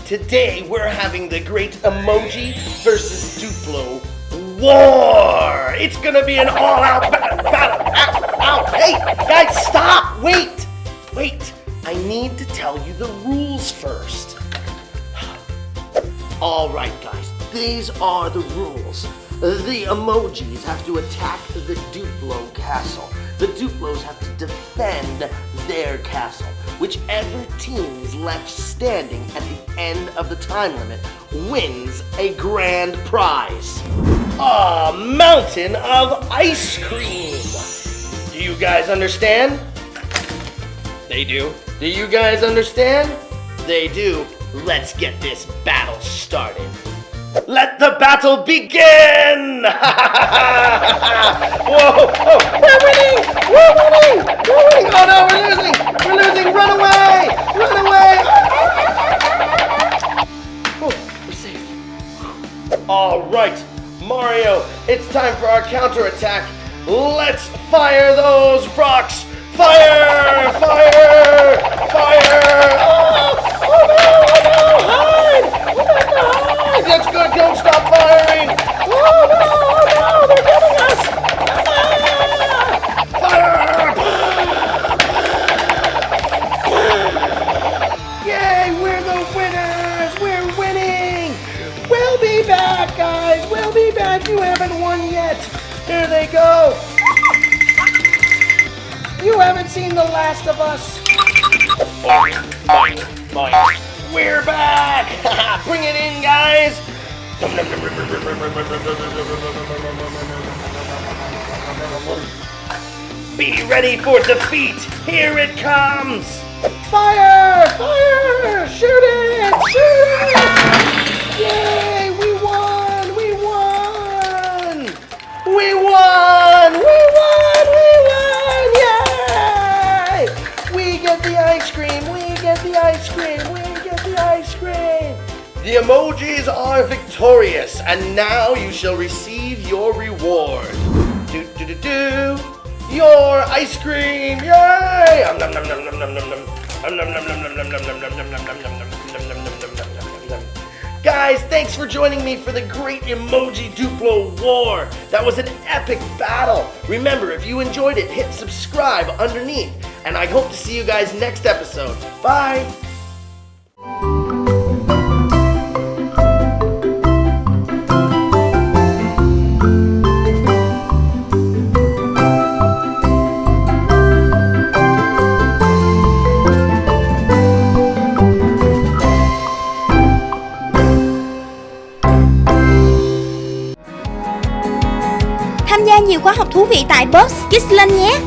Today we're having the great emoji versus Duplo war. It's gonna be an all-out battle. Ow! Hey, guys, stop! Wait. I need to tell you the rules first. All right, guys. These are the rules. The emojis have to attack the Duplo castle. The Duplos have to defend their castle. Whichever team is left standing at the end of the time limit wins a grand prize. A mountain of ice cream. Do you guys understand? They do. Do you guys understand? They do. Let's get this battle started. Let the battle begin! Whoa! We're winning! Oh no, we're losing! Run away! Oh, we're safe. All right, Mario, it's time for our counterattack. Let's fire those rocks! Fire! Oh no! Hide! That's good, don't stop firing! Oh no, they're getting us! Fire! Yay, we're the winners! We're winning! We'll be back, guys! We'll be back! You haven't won yet! Here they go! You haven't seen the last of us! Boing. We're back! Bring it in, guys! Be ready for defeat! Here it comes! Fire! Shoot it! Yay! We won! Yay! We get the ice cream! The emojis are victorious, and now you shall receive your reward. Your ice cream! Yay! Guys, thanks for joining me for the great Emoji Duplo War. That was an epic battle. Remember, if you enjoyed it, hit subscribe underneath. And I hope to see you guys next episode. Bye! Tham gia nhiều khóa học thú vị tại Boss Kids lên nhé!